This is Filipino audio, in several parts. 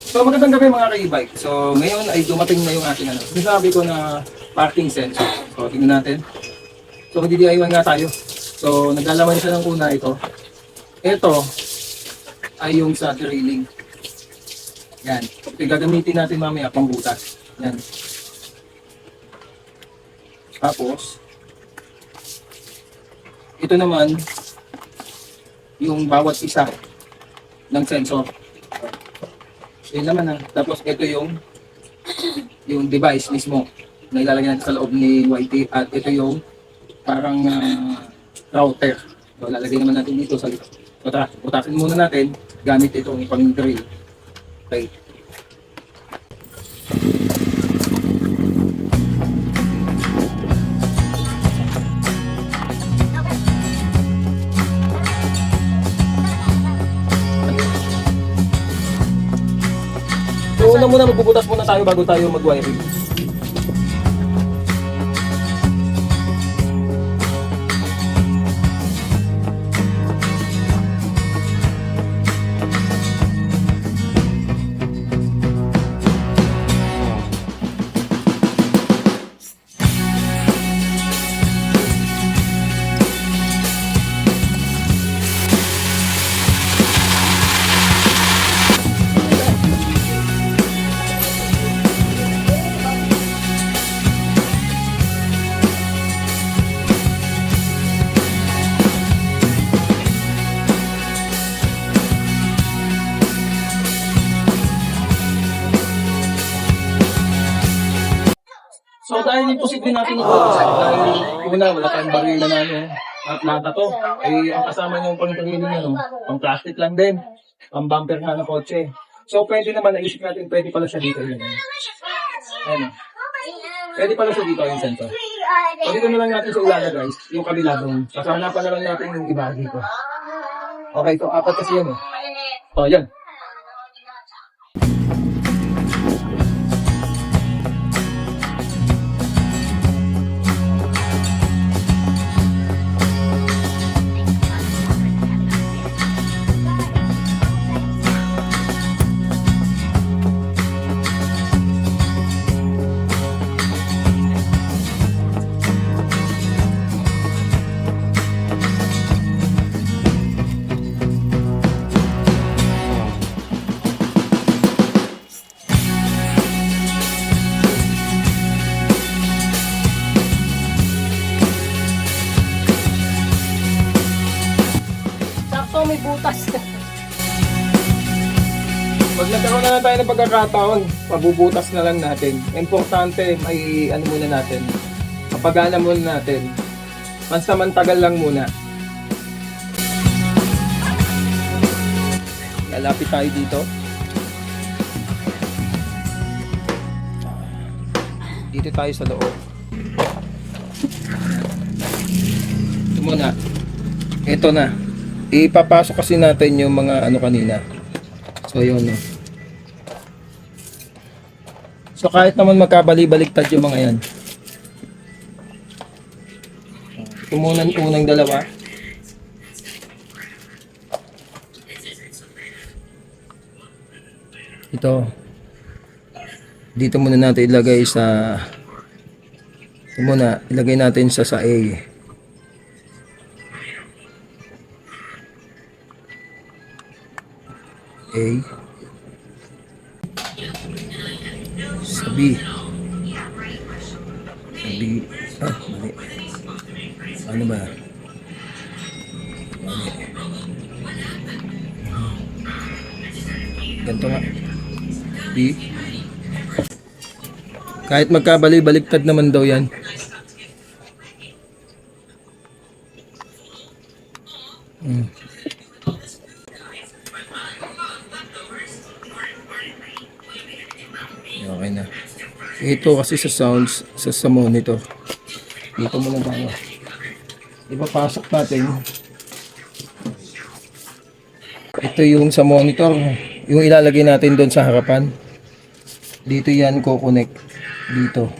So magandang gabi mga ka-e-bike. So ngayon ay dumating na yung ating sinasabi ko na parking sensor. So tingnan natin. So magdi-DIY nga tayo. So naglalaman siya ng una ito. Ito ay yung sa drilling. Yan. Ito gagamitin natin mamaya pang butas. Yan. Tapos ito naman yung bawat isa ng sensor. Yun naman na. Tapos ito yung device mismo na ilalagay natin sa loob ni YT at ito yung parang router. So lalagay naman natin dito sa likod. So tara, butasin muna natin gamit itong pang drill. Okay. So una muna magbubutas muna tayo bago tayo mag-wiring. So dahil imposible natin ito, dahil una wala tayong baril na at lata to, ay ang kasama niyong pang-trailing pang plastic lang din, pang bumper nga ng kotse. So pwede naman, naisip natin pwede pala siya dito yun. Ayan. Pwede pala siya dito yung sensor. So dito na lang natin sa ilaga guys, yung kabila doon. Kasanapan na lang natin yung iba dito. Okay, so apat kasi yan eh. O yan. May butas. Pag nagkaroon na lang tayo ng pagkakataon, mabubutas na lang natin. Importante, may ano muna natin, mapagana muna natin. Pansamantagal lang muna. Lalapit tayo dito. Dito tayo sa loob. Ito muna. Ito na. Ipapasok kasi natin yung mga ano kanina. So yun no. So kahit naman magkabali-baliktad yung mga yan. Ito muna yung unang dalawa. Ito. Dito muna natin ilagay sa ito muna, ilagay natin sa A. A sa B mali ano ba mali ganito nga B kahit magkabali-baliktad naman daw yan. Okay na. Ito kasi sa sounds, sa monitor. Dito muna tayo. Ipapasok natin. Ito yung sa monitor. Yung ilalagay natin doon sa harapan. Dito yan ko-connect. Dito.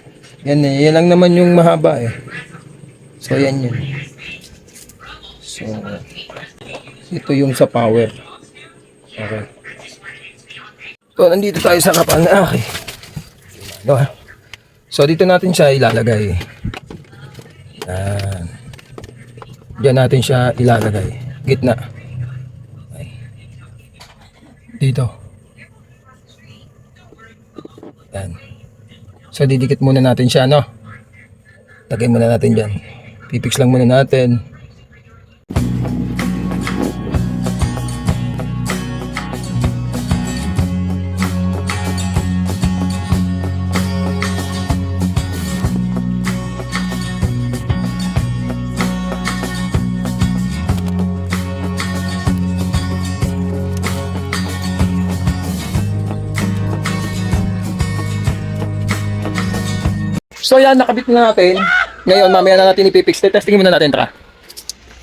Yan eh. Yan lang naman yung mahaba eh. So yan yun. So ito yung sa power. Okay. So, nandito tayo sa kapal na aki. Ano, so, dito natin siya ilalagay. Yan. Diyan natin siya ilalagay. Gitna. Okay. Dito. Yan. So, didikit muna natin siya, no? Lagay muna natin dyan. Pipix lang muna natin. So yan, nakabit na natin. Ngayon, mamaya na natin ipipix. Testingin muna natin, tara.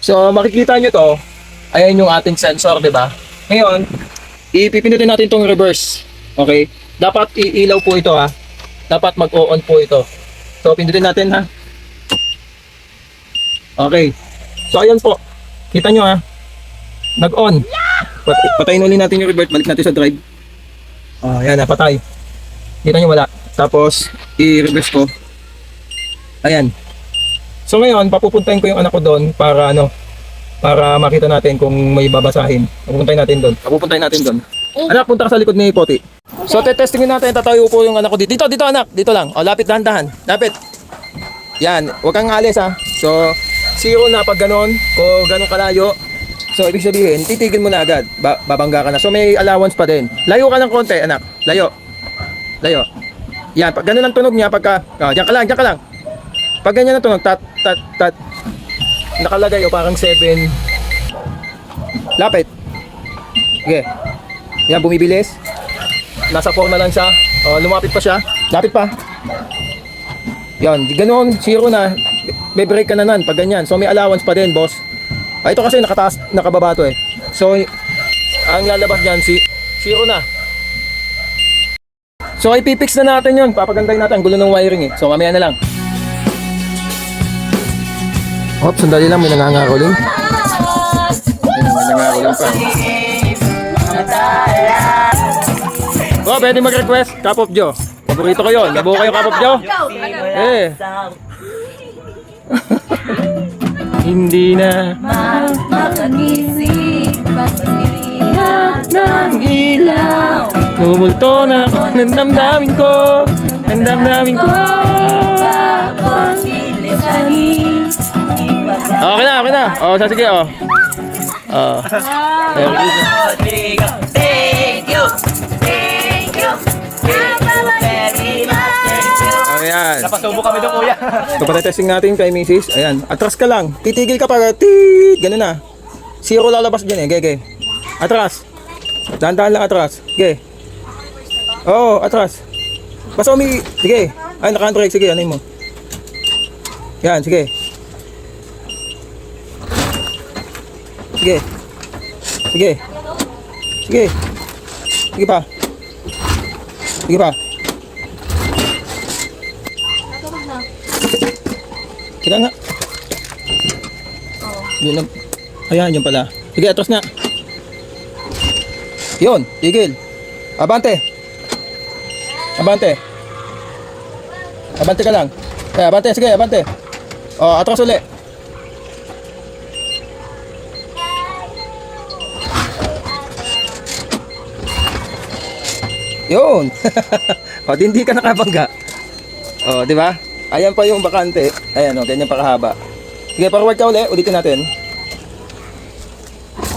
So, makikita nyo to. Ayan yung ating sensor, di ba? Ngayon, ipipindutin natin tong reverse. Okay? Dapat iilaw po ito, ha? Dapat mag-on po ito. So, pindutin natin, ha? Okay. So, ayan po. Kita nyo, ha? Nag-on. Patayin ulit natin yung reverse. Balik natin sa drive. Ayan, na, patay. Kita nyo, wala. Tapos, i-reverse ko. Ayan. So ngayon, papupuntahin ko yung anak ko doon para para makita natin kung may babasahin. Papupuntahin natin doon. Anak, punta ka sa likod ni Poti. So testingin natin, tatayo po yung anak ko dito. Dito anak, dito lang. O, lapit dahan-dahan. Lapit. Yan, huwag kang alis ha. So, zero na pag ganon, o ganon kalayo. So, ibig sabihin, titigil mo na agad. Babangga ka na. So, may allowance pa din. Layo ka ng konti, anak. Layo. Layo. Yan, pag ganon ang tunog niya, pagka, diyan ka lang. Pag ganyan na tunog, tat. Nakalagay o parang 7. Lapit. Okay. Yan, bumibilis. Nasa 4 na lang siya. O, lumapit pa siya. Lapit pa. Yan, ganoon, zero na. May break ka na nan pag ganyan. So may allowance pa din, boss. Ito kasi nakataas, nakababa to eh. So, ang lalabas dyan, zero na. So, ipipix na natin yun. Papagandahin natin ang gulo ng wiring eh. So, mamaya na lang. Oops, sandali lang, may nangangaroling. May nangangaroling pa. Oh, pwede mag-request, Cup of Joe. Paborito ko yun. Labo kayo, Cup of Joe? Eh. Hindi na makagising pagpilihan ng ilaw. Tumulto na ako ng damdamin ko. Ng damdamin ko. Okay na. O, sige, o. Thank you. Ayan. Napasubo kami doon, kuya. Ito pa testing natin kay Mrs. Ayan. Atras ka lang. Titigil ka para. Tiit. Ganun na. Zero lalabas dyan eh. Okay. Atras. Dahan-dahan lang atras. Okay. Oo, atras. Basta sige. Ay, naka-handbrake. Sige, ano mo. Yan, sige. Sige. Sige. Sige. Sige pa. Sige pa. Kita nga. Yun lang. Ayan, yun pala. Sige, atras na. Yun, tigil. Abante. Abante. Abante ka lang. Abante, sige, abante. O, atras ulit. Yun. O, hindi ka nakabangga. O, di ba? Ayan pa yung bakante. Ayan, o, ganyan pa kahaba. Sige, forward ka ulit. Ulitin natin.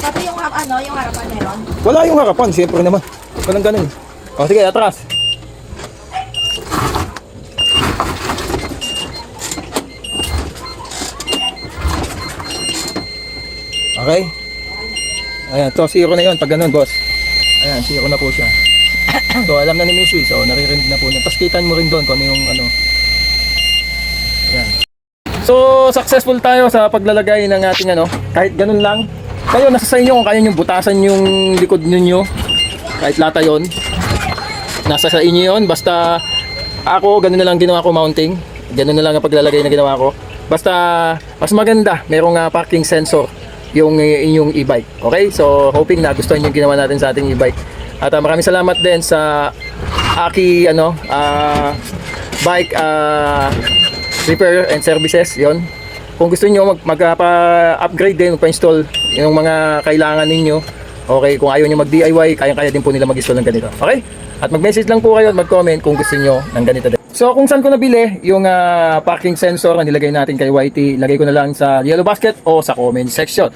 Pati yung yung harapan meron? Wala yung harapan, siyempre naman. Walang ganun. O, sige, atras. Okay? Ayan, to, zero na yun. Pag ganun, boss. Ayan, zero na po siya. So, alam na ni Mrs. So, naririnig na po niya. Tapos kitan mo rin doon kung ano yung ano. Ayan. So, successful tayo sa paglalagay ng ating ano. Kahit ganun lang. Kayo, nasa sa inyo kung kaya nyo butasan yung likod ninyo. Kahit lata yon. Nasa sa inyo yun. Basta, ako, ganun na lang ginawa ko mounting. Ganun na lang ang paglalagay na ginawa ko. Basta, mas maganda. Merong parking sensor yung inyong e-bike. Okay? So, hoping na gusto nyo yung ginawa natin sa ating e-bike. At maraming salamat din sa Aki bike repair and services. Yon. Kung gusto niyo magpa-upgrade din, magpa-install yung mga kailangan ninyo. Okay, kung ayaw niyo mag-DIY, kaya din po nila mag-install ng ganito. Okay? At mag-message lang po kayo at mag-comment kung gusto niyo ng ganito din. So kung saan ko nabili yung parking sensor na nilagay natin kay YT, lagay ko na lang sa yellow basket o sa comment section.